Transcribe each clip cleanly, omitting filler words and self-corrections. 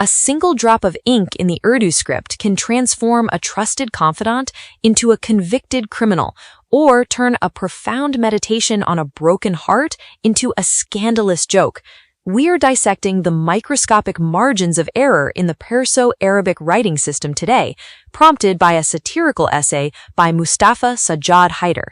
A single drop of ink in the Urdu script can transform a trusted confidant into a convicted criminal, or turn a profound meditation on a broken heart into a scandalous joke. We are dissecting the microscopic margins of error in the Perso-Arabic writing system today, prompted by a satirical essay by Mustafa Sajjad Haider.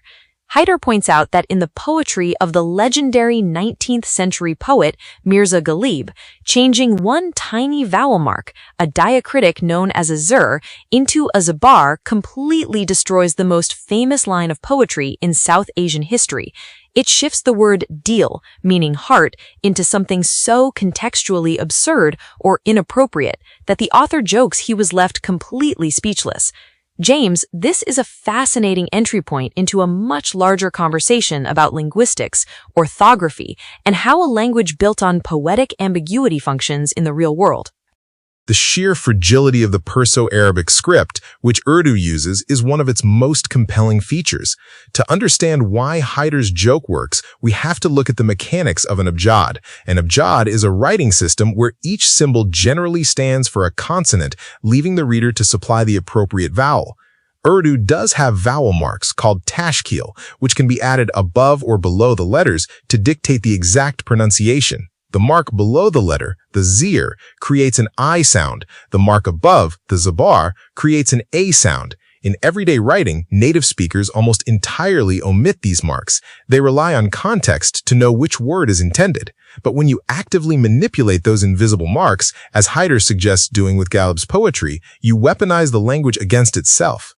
Haider points out that in the poetry of the legendary 19th century poet Mirza Ghalib, changing one tiny vowel mark, a diacritic known as a zur, into a zabar completely destroys the most famous line of poetry in South Asian history. It shifts the word dil, meaning heart, into something so contextually absurd or inappropriate that the author jokes he was left completely speechless. James, this is a fascinating entry point into a much larger conversation about linguistics, orthography, and how a language built on poetic ambiguity functions in the real world. The sheer fragility of the Perso-Arabic script, which Urdu uses, is one of its most compelling features. To understand why Haider's joke works, we have to look at the mechanics of an abjad. An abjad is a writing system where each symbol generally stands for a consonant, leaving the reader to supply the appropriate vowel. Urdu does have vowel marks called tashkil, which can be added above or below the letters to dictate the exact pronunciation. The mark below the letter, the zir, creates an I sound. The mark above, the zabar, creates an A sound. In everyday writing, native speakers almost entirely omit these marks. They rely on context to know which word is intended. But when you actively manipulate those invisible marks, as Haider suggests doing with Ghalib's poetry, you weaponize the language against itself.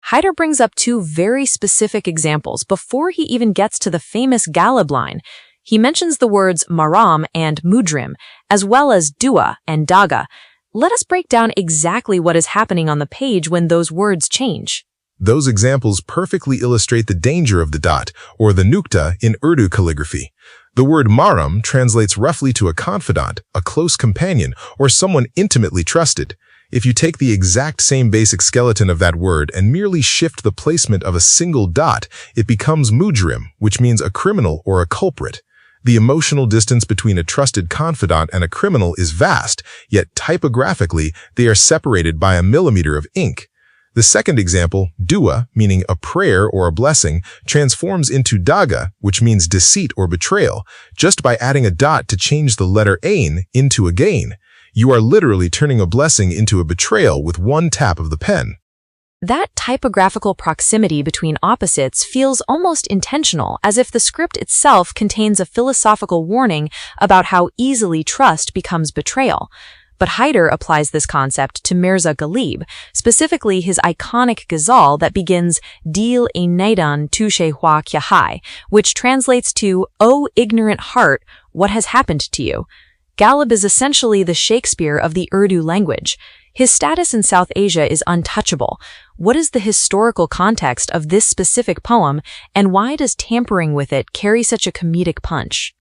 Haider brings up two very specific examples before he even gets to the famous Ghalib line. He mentions the words maram and mudrim, as well as dua and daga. Let us break down exactly what is happening on the page when those words change. Those examples perfectly illustrate the danger of the dot, or the nukta, in Urdu calligraphy. The word maram translates roughly to a confidant, a close companion, or someone intimately trusted. If you take the exact same basic skeleton of that word and merely shift the placement of a single dot, it becomes mujrim, which means a criminal or a culprit. The emotional distance between a trusted confidant and a criminal is vast, yet typographically, they are separated by a millimeter of ink. The second example, dua, meaning a prayer or a blessing, transforms into daga, which means deceit or betrayal, just by adding a dot to change the letter ain into a gain. You are literally turning a blessing into a betrayal with one tap of the pen. That typographical proximity between opposites feels almost intentional, as if the script itself contains a philosophical warning about how easily trust becomes betrayal. But Haider applies this concept to Mirza Ghalib, specifically his iconic ghazal that begins Dil e naidan tushe hua kya hai, which translates to, "O ignorant heart, what has happened to you?" Ghalib is essentially the Shakespeare of the Urdu language. His status in South Asia is untouchable. What is the historical context of this specific poem, and why does tampering with it carry such a comedic punch?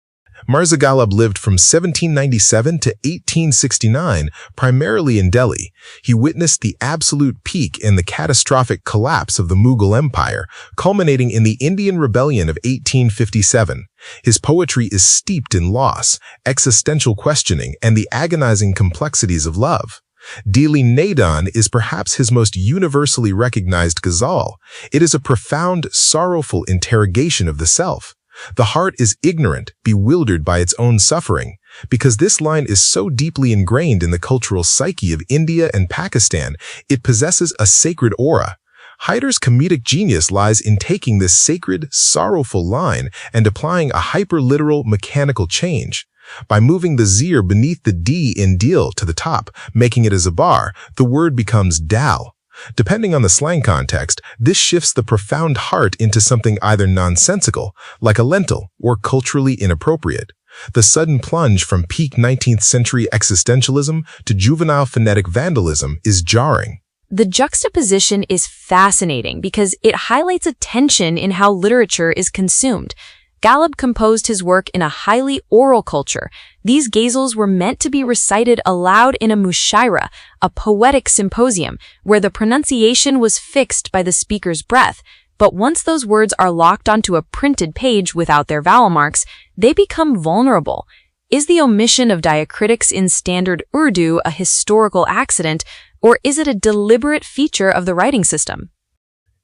Mirza Ghalib lived from 1797 to 1869, primarily in Delhi. He witnessed the absolute peak and the catastrophic collapse of the Mughal Empire, culminating in the Indian Rebellion of 1857. His poetry is steeped in loss, existential questioning, and the agonizing complexities of love. Dili Naidan is perhaps his most universally recognized ghazal. It is a profound, sorrowful interrogation of the self. The heart is ignorant, bewildered by its own suffering. Because this line is so deeply ingrained in the cultural psyche of India and Pakistan, it possesses a sacred aura. Haider's comedic genius lies in taking this sacred, sorrowful line and applying a hyper-literal mechanical change. By moving the zir beneath the d in dil to the top, making it a zabar, the word becomes dal. Depending on the slang context, this shifts the profound heart into something either nonsensical, like a lentil, or culturally inappropriate. The sudden plunge from peak 19th century existentialism to juvenile phonetic vandalism is jarring. The juxtaposition is fascinating because it highlights a tension in how literature is consumed. Ghalib composed his work in a highly oral culture. These ghazals were meant to be recited aloud in a mushaira, a poetic symposium, where the pronunciation was fixed by the speaker's breath. But once those words are locked onto a printed page without their vowel marks, they become vulnerable. Is the omission of diacritics in standard Urdu a historical accident, or is it a deliberate feature of the writing system?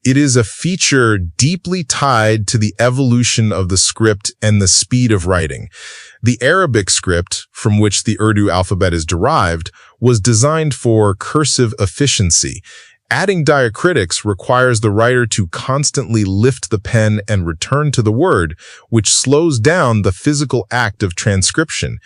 It is a feature deeply tied to the evolution of the script and the speed of writing. The Arabic script, from which the Urdu alphabet is derived, was designed for cursive efficiency. Adding diacritics requires the writer to constantly lift the pen and return to the word, which slows down the physical act of transcription.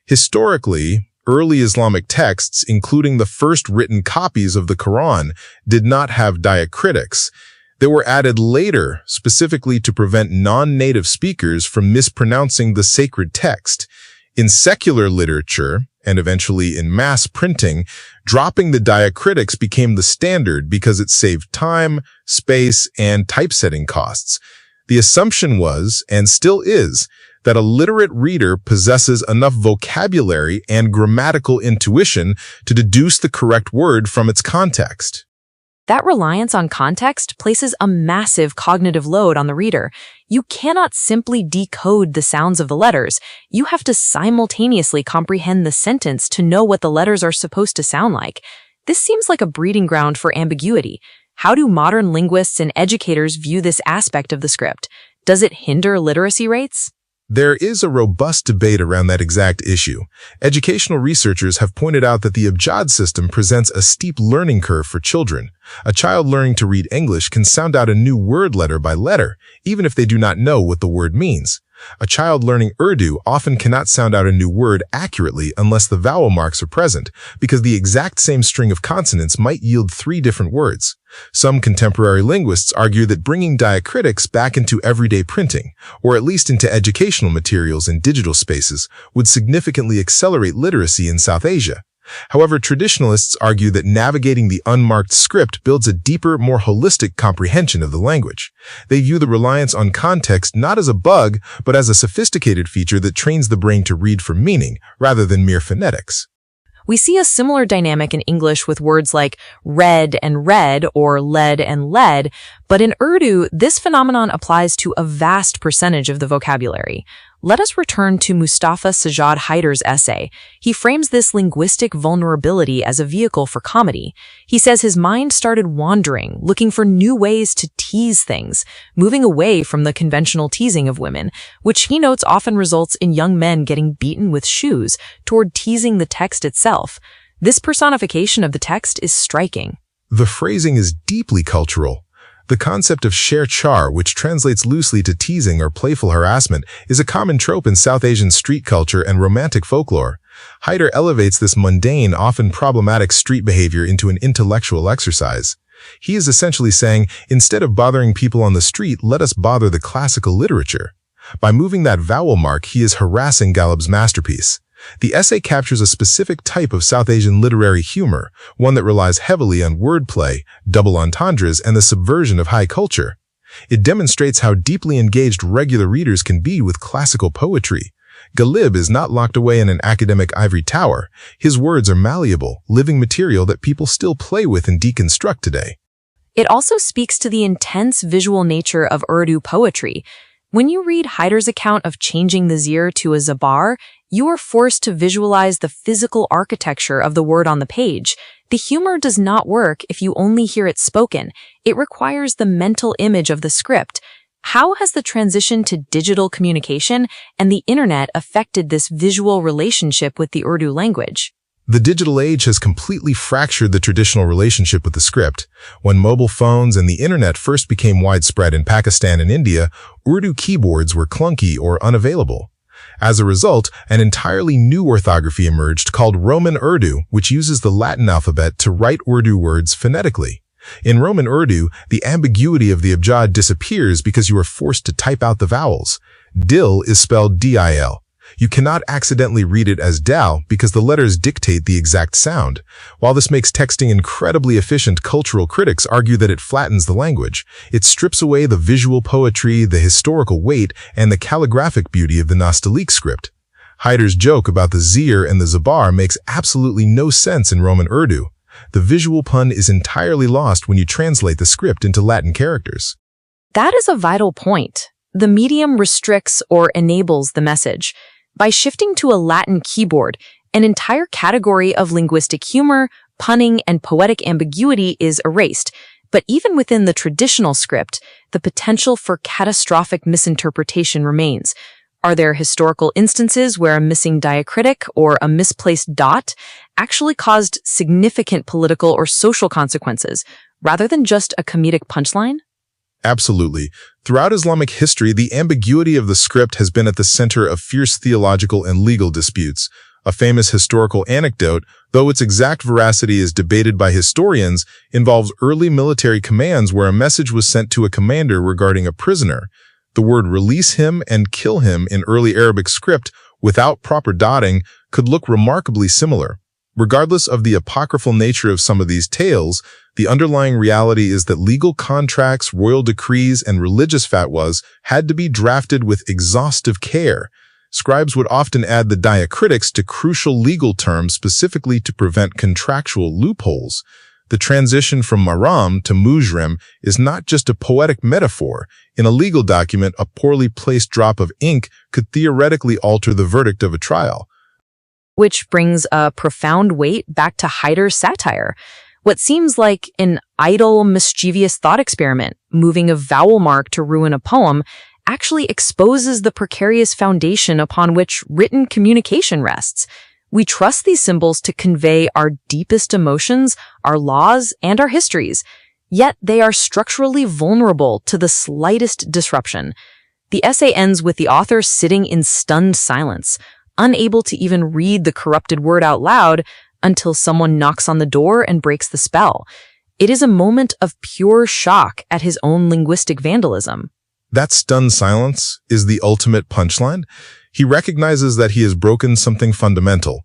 Historically, early Islamic texts, including the first written copies of the Quran, did not have diacritics. They were added later, specifically to prevent non-native speakers from mispronouncing the sacred text. In secular literature, and eventually in mass printing, dropping the diacritics became the standard because it saved time, space, and typesetting costs. The assumption was, and still is, that a literate reader possesses enough vocabulary and grammatical intuition to deduce the correct word from its context. That reliance on context places a massive cognitive load on the reader. You cannot simply decode the sounds of the letters. You have to simultaneously comprehend the sentence to know what the letters are supposed to sound like. This seems like a breeding ground for ambiguity. How do modern linguists and educators view this aspect of the script? Does it hinder literacy rates? There is a robust debate around that exact issue. Educational researchers have pointed out that the Sajjad system presents a steep learning curve for children. A child learning to read English can sound out a new word letter by letter, even if they do not know what the word means. A child learning Urdu often cannot sound out a new word accurately unless the vowel marks are present, because the exact same string of consonants might yield 3 different words. Some contemporary linguists argue that bringing diacritics back into everyday printing, or at least into educational materials in digital spaces, would significantly accelerate literacy in South Asia. However, traditionalists argue that navigating the unmarked script builds a deeper, more holistic comprehension of the language. They view the reliance on context not as a bug, but as a sophisticated feature that trains the brain to read for meaning, rather than mere phonetics. We see a similar dynamic in English with words like red and red or lead and lead, but in Urdu, this phenomenon applies to a vast percentage of the vocabulary. Let us return to Mustafa Sajjad Haider's essay. He frames this linguistic vulnerability as a vehicle for comedy. He says his mind started wandering, looking for new ways to tease things, moving away from the conventional teasing of women, which he notes often results in young men getting beaten with shoes, toward teasing the text itself. This personification of the text is striking. The phrasing is deeply cultural. The concept of چھیڑ, which translates loosely to teasing or playful harassment, is a common trope in South Asian street culture and romantic folklore. Haider elevates this mundane, often problematic street behavior into an intellectual exercise. He is essentially saying, instead of bothering people on the street, let us bother the classical literature. By moving that vowel mark, he is harassing Ghalib's masterpiece. The essay captures a specific type of South Asian literary humor, one that relies heavily on wordplay, double entendres, and the subversion of high culture. It demonstrates how deeply engaged regular readers can be with classical poetry. Ghalib is not locked away in an academic ivory tower. His words are malleable, living material that people still play with and deconstruct today. It also speaks to the intense visual nature of Urdu poetry. When you read Haider's account of changing the zir to a zabar, you are forced to visualize the physical architecture of the word on the page. The humor does not work if you only hear it spoken. It requires the mental image of the script. How has the transition to digital communication and the internet affected this visual relationship with the Urdu language? The digital age has completely fractured the traditional relationship with the script. When mobile phones and the internet first became widespread in Pakistan and India, Urdu keyboards were clunky or unavailable. As a result, an entirely new orthography emerged called Roman Urdu, which uses the Latin alphabet to write Urdu words phonetically. In Roman Urdu, the ambiguity of the abjad disappears because you are forced to type out the vowels. Dil is spelled D-I-L. You cannot accidentally read it as dal because the letters dictate the exact sound. While this makes texting incredibly efficient, cultural critics argue that it flattens the language. It strips away the visual poetry, the historical weight, and the calligraphic beauty of the Nastaliq script. Haider's joke about the zir and the zabar makes absolutely no sense in Roman Urdu. The visual pun is entirely lost when you translate the script into Latin characters. That is a vital point. The medium restricts or enables the message. By shifting to a Latin keyboard, an entire category of linguistic humor, punning, and poetic ambiguity is erased. But even within the traditional script, the potential for catastrophic misinterpretation remains. Are there historical instances where a missing diacritic or a misplaced dot actually caused significant political or social consequences, rather than just a comedic punchline? Absolutely. Throughout Islamic history, the ambiguity of the script has been at the center of fierce theological and legal disputes. A famous historical anecdote, though its exact veracity is debated by historians, involves early military commands where a message was sent to a commander regarding a prisoner. The word "release him" and "kill him" in early Arabic script, without proper dotting, could look remarkably similar. Regardless of the apocryphal nature of some of these tales, the underlying reality is that legal contracts, royal decrees, and religious fatwas had to be drafted with exhaustive care. Scribes would often add the diacritics to crucial legal terms specifically to prevent contractual loopholes. The transition from maram to mujrim is not just a poetic metaphor. In a legal document, a poorly placed drop of ink could theoretically alter the verdict of a trial. Which brings a profound weight back to Haider's satire. What seems like an idle, mischievous thought experiment, moving a vowel mark to ruin a poem, actually exposes the precarious foundation upon which written communication rests. We trust these symbols to convey our deepest emotions, our laws, and our histories, yet they are structurally vulnerable to the slightest disruption. The essay ends with the author sitting in stunned silence, unable to even read the corrupted word out loud until someone knocks on the door and breaks the spell. It is a moment of pure shock at his own linguistic vandalism. That stunned silence is the ultimate punchline. He recognizes that he has broken something fundamental.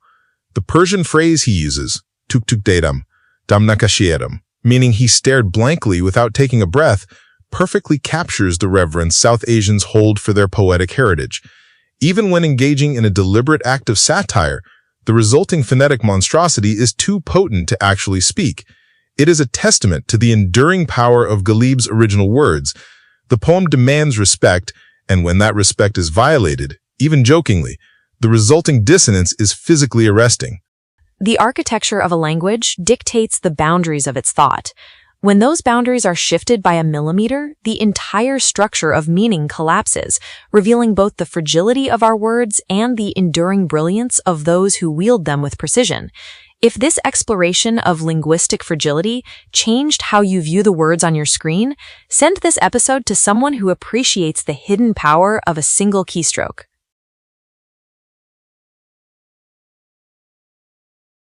The Persian phrase he uses, tuk tuk dedam, damnakashieram, meaning he stared blankly without taking a breath, perfectly captures the reverence South Asians hold for their poetic heritage. Even when engaging in a deliberate act of satire, the resulting phonetic monstrosity is too potent to actually speak. It is a testament to the enduring power of Ghalib's original words. The poem demands respect, and when that respect is violated, even jokingly, the resulting dissonance is physically arresting. The architecture of a language dictates the boundaries of its thought. When those boundaries are shifted by a millimeter, the entire structure of meaning collapses, revealing both the fragility of our words and the enduring brilliance of those who wield them with precision. If this exploration of linguistic fragility changed how you view the words on your screen, send this episode to someone who appreciates the hidden power of a single keystroke.